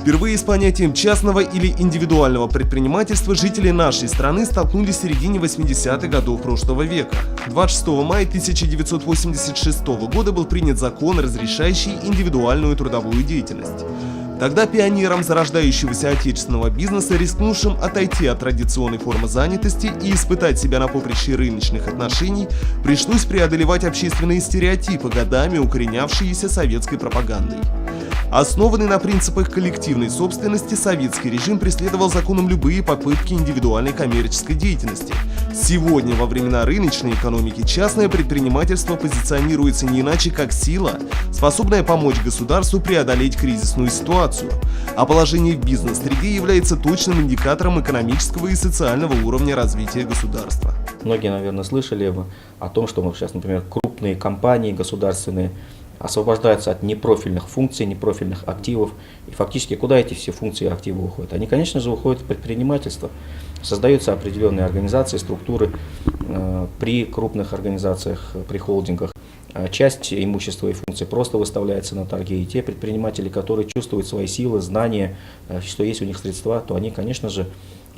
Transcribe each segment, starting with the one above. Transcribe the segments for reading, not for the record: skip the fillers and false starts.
Впервые с понятием частного или индивидуального предпринимательства жители нашей страны столкнулись в середине 80-х годов прошлого века. 26 мая 1986 года был принят закон, разрешающий индивидуальную трудовую деятельность. Тогда пионерам зарождающегося отечественного бизнеса, рискнувшим отойти от традиционной формы занятости и испытать себя на поприще рыночных отношений, пришлось преодолевать общественные стереотипы, годами укоренявшиеся советской пропагандой. Основанный на принципах коллективной собственности, советский режим преследовал законом любые попытки индивидуальной коммерческой деятельности. Сегодня, во времена рыночной экономики, частное предпринимательство позиционируется не иначе как сила, способная помочь государству преодолеть кризисную ситуацию, а положение в бизнес-среде является точным индикатором экономического и социального уровня развития государства. Многие, наверное, слышали о том, что сейчас, например, крупные компании государственные освобождаются от непрофильных функций, непрофильных активов. И фактически куда эти все функции и активы уходят? Они, конечно же, уходят в предпринимательство. Создаются определенные организации, структуры при крупных организациях, при холдингах. Часть имущества и функций просто выставляется на торги. И те предприниматели, которые чувствуют свои силы, знания, что есть у них средства, то они, конечно же,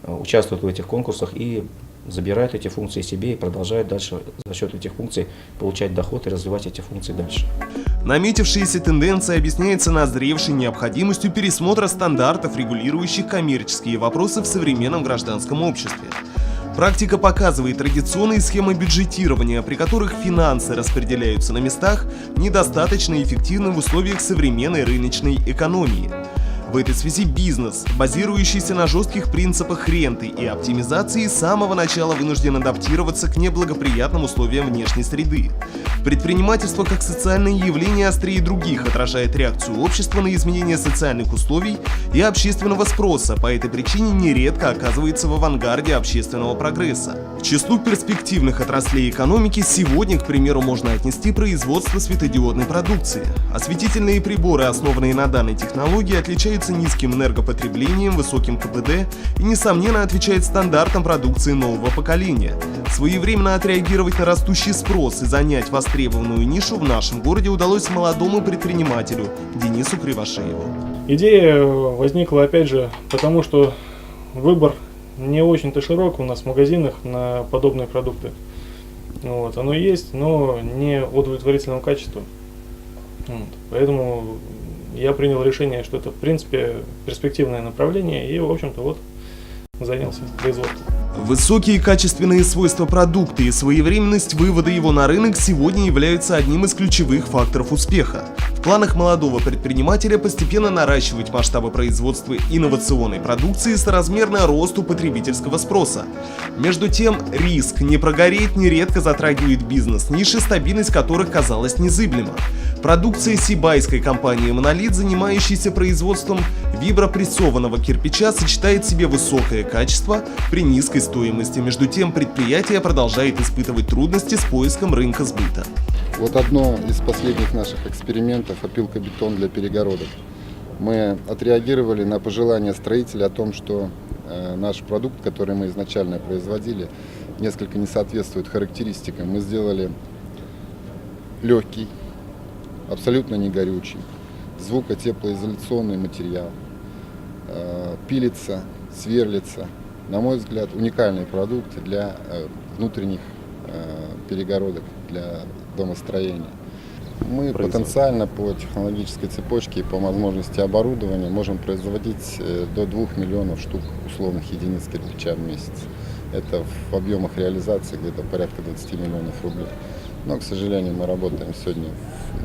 участвуют в этих конкурсах и забирают эти функции себе и продолжают дальше за счет этих функций получать доход и развивать эти функции дальше. Наметившаяся тенденция объясняется назревшей необходимостью пересмотра стандартов, регулирующих коммерческие вопросы в современном гражданском обществе. Практика показывает традиционные схемы бюджетирования, при которых финансы распределяются на местах, недостаточно эффективны в условиях современной рыночной экономии. В этой связи бизнес, базирующийся на жестких принципах ренты и оптимизации, с самого начала вынужден адаптироваться к неблагоприятным условиям внешней среды. Предпринимательство как социальное явление острее других отражает реакцию общества на изменения социальных условий и общественного спроса, по этой причине нередко оказывается в авангарде общественного прогресса. К числу перспективных отраслей экономики сегодня, к примеру, можно отнести производство светодиодной продукции. Осветительные приборы, основанные на данной технологии, отличаются низким энергопотреблением, высоким КПД и, несомненно, отвечает стандартам продукции нового поколения. Своевременно отреагировать на растущий спрос и занять востребованную нишу в нашем городе удалось молодому предпринимателю Денису Кривошееву. Идея возникла, опять же, потому что выбор не очень-то широк у нас в магазинах на подобные продукты. Оно есть, но не удовлетворительного качества. Поэтому я принял решение, что это, в принципе, перспективное направление, и, в общем-то, занялся производством. Высокие качественные свойства продукта и своевременность вывода его на рынок сегодня являются одним из ключевых факторов успеха. В планах молодого предпринимателя постепенно наращивать масштабы производства инновационной продукции соразмерно росту потребительского спроса. Между тем, риск не прогореть нередко затрагивает бизнес-ниши, стабильность которых казалась незыблема. Продукция сибайской компании «Монолит», занимающейся производством вибропрессованного кирпича, сочетает в себе высокое качество при низкой стоимости. Между тем, предприятие продолжает испытывать трудности с поиском рынка сбыта. Одно из последних наших экспериментов – опилка-бетон для перегородок. Мы отреагировали на пожелание строителя о том, что наш продукт, который мы изначально производили, несколько не соответствует характеристикам. Мы сделали легкий, абсолютно не горючий, звукотеплоизоляционный материал, пилится, сверлится. На мой взгляд, уникальный продукт для внутренних перегородок, для домостроения. Мы потенциально по технологической цепочке и по возможности оборудования можем производить до 2 миллионов штук условных единиц кирпича в месяц. Это в объемах реализации где-то порядка 20 миллионов рублей. Но, к сожалению, мы работаем сегодня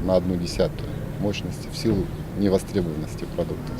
на 1/10 мощности в силу невостребованности продуктов.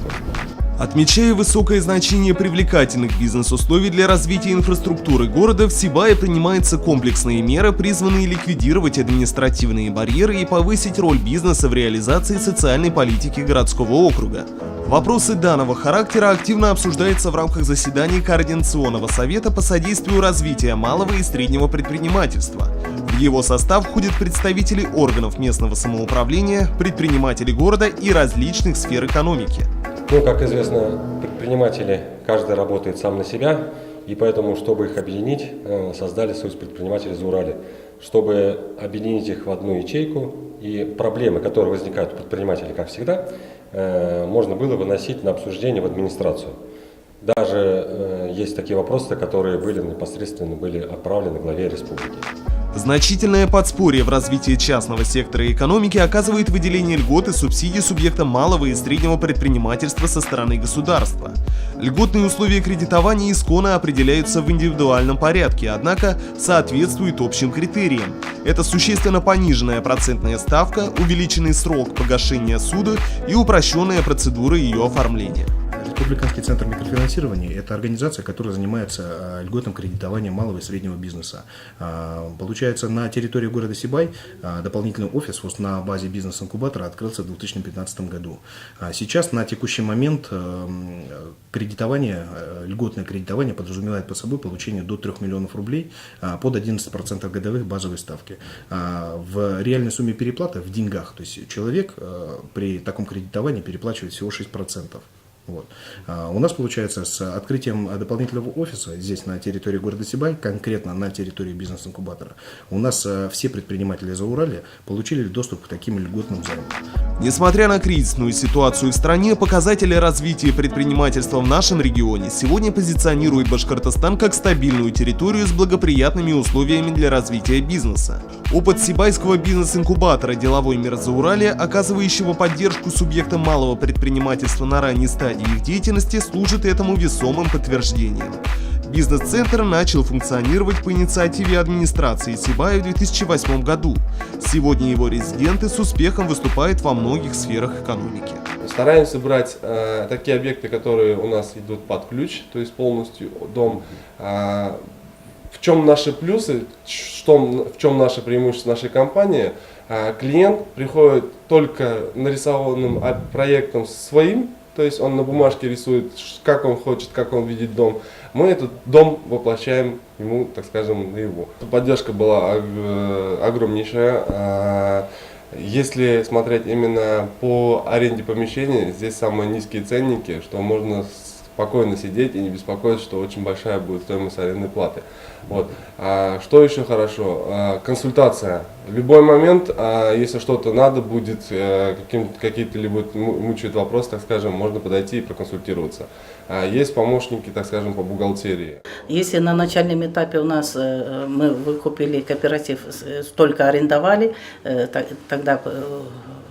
Отмечая высокое значение привлекательных бизнес-условий для развития инфраструктуры города, в Сибае принимаются комплексные меры, призванные ликвидировать административные барьеры и повысить роль бизнеса в реализации социальной политики городского округа. Вопросы данного характера активно обсуждаются в рамках заседаний Координационного совета по содействию развития малого и среднего предпринимательства. В его состав входят представители органов местного самоуправления, предприниматели города и различных сфер экономики. Как известно, предприниматели, каждый работает сам на себя, и поэтому, чтобы их объединить, создали Союз предпринимателей «Заурали», чтобы объединить их в одну ячейку, и проблемы, которые возникают у предпринимателей, как всегда, можно было выносить на обсуждение в администрацию. Даже есть такие вопросы, которые непосредственно были отправлены главе республики. Значительное подспорье в развитии частного сектора экономики оказывает выделение льгот и субсидий субъектам малого и среднего предпринимательства со стороны государства. Льготные условия кредитования исконно определяются в индивидуальном порядке, однако соответствуют общим критериям. Это существенно пониженная процентная ставка, увеличенный срок погашения суда и упрощенная процедура ее оформления. Республиканский центр микрофинансирования – это организация, которая занимается льготным кредитованием малого и среднего бизнеса. Получается, на территории города Сибай дополнительный офис на базе бизнес-инкубатора открылся в 2015 году. Сейчас на текущий момент льготное кредитование подразумевает под собой получение до 3 миллионов рублей под 11% годовых базовой ставки. В реальной сумме переплаты в деньгах, то есть человек при таком кредитовании переплачивает всего 6%. Вот. У нас, получается, с открытием дополнительного офиса здесь на территории города Сибай, конкретно на территории бизнес-инкубатора, у нас все предприниматели Зауралья получили доступ к таким льготным займам. Несмотря на кризисную ситуацию в стране, показатели развития предпринимательства в нашем регионе сегодня позиционируют Башкортостан как стабильную территорию с благоприятными условиями для развития бизнеса. Опыт Сибайского бизнес-инкубатора «Деловой мир Зауралья», оказывающего поддержку субъектам малого предпринимательства на ранней стадии их деятельности, служит этому весомым подтверждением. Бизнес-центр начал функционировать по инициативе администрации Сибая в 2008 году. Сегодня его резиденты с успехом выступают во многих сферах экономики. Стараемся брать такие объекты, которые у нас идут под ключ, то есть полностью дом. В чем наши плюсы, в чем наше преимущество нашей компании? Клиент приходит только нарисованным проектом своим, то есть он на бумажке рисует, как он хочет, как он видит дом. Мы этот дом воплощаем ему, так скажем, наяву. Поддержка была огромнейшая. Если смотреть именно по аренде помещений, здесь самые низкие ценники, что можно спокойно сидеть и не беспокоиться, что очень большая будет стоимость арендной платы. Вот. Что еще хорошо? Консультация. В любой момент, если что-то надо будет, какие-то мучают вопросы, так скажем, можно подойти и проконсультироваться. Есть помощники, так скажем, по бухгалтерии. Если на начальном этапе у нас мы выкупили кооператив, столько арендовали, тогда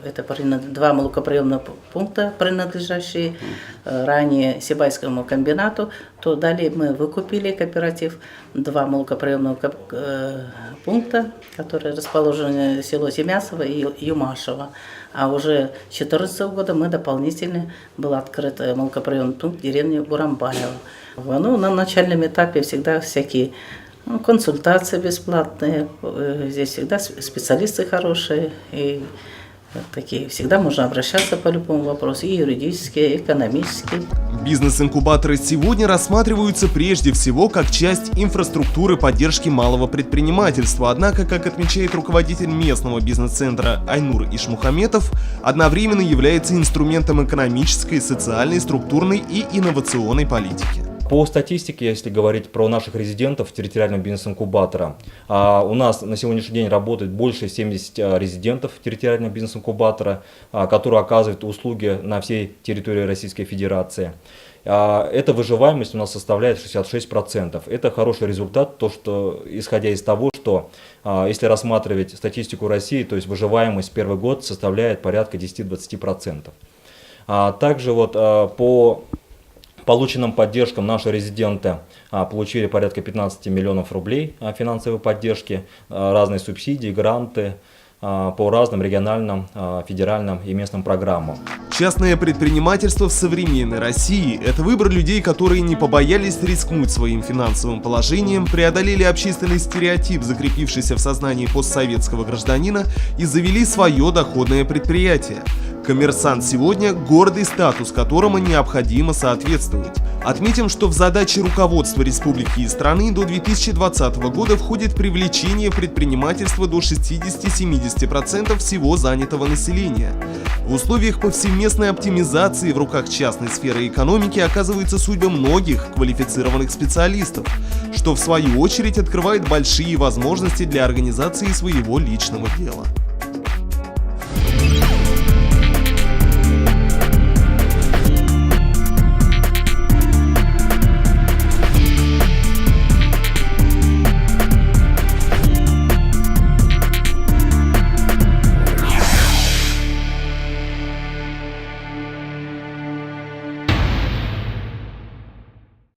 это 2 молокоприемных пункта, принадлежащие ранее Сибайскому комбинату, то далее мы выкупили кооператив, 2 молокоприемных пункта, которые расположены в село Семясово и Юмашево. А уже с 2014 года мы дополнительно был открыт молокоприемный пункт в деревне Бурамбаево. Ну, на начальном этапе всегда всякие консультации бесплатные, здесь всегда специалисты хорошие, и такие всегда можно обращаться по любому вопросу, и юридические, и экономические. Бизнес-инкубаторы сегодня рассматриваются прежде всего как часть инфраструктуры поддержки малого предпринимательства. Однако, как отмечает руководитель местного бизнес-центра Айнур Ишмухаметов, одновременно является инструментом экономической, социальной, структурной и инновационной политики. По статистике, если говорить про наших резидентов территориального бизнес-инкубатора, у нас на сегодняшний день работает больше 70 резидентов территориального бизнес-инкубатора, которые оказывают услуги на всей территории Российской Федерации. Эта выживаемость у нас составляет 66%. Это хороший результат, исходя из того, что если рассматривать статистику России, то есть выживаемость первый год составляет порядка 10-20%. Также по полученным поддержкам наши резиденты получили порядка 15 миллионов рублей финансовой поддержки, разные субсидии, гранты по разным региональным, федеральным и местным программам. Частное предпринимательство в современной России – это выбор людей, которые не побоялись рискнуть своим финансовым положением, преодолели общественный стереотип, закрепившийся в сознании постсоветского гражданина, и завели свое доходное предприятие. «Коммерсант» сегодня – гордый статус, которому необходимо соответствовать. Отметим, что в задачи руководства республики и страны до 2020 года входит привлечение в предпринимательство до 60-70% всего занятого населения. В условиях повсеместной оптимизации в руках частной сферы экономики оказывается судьба многих квалифицированных специалистов, что в свою очередь открывает большие возможности для организации своего личного дела.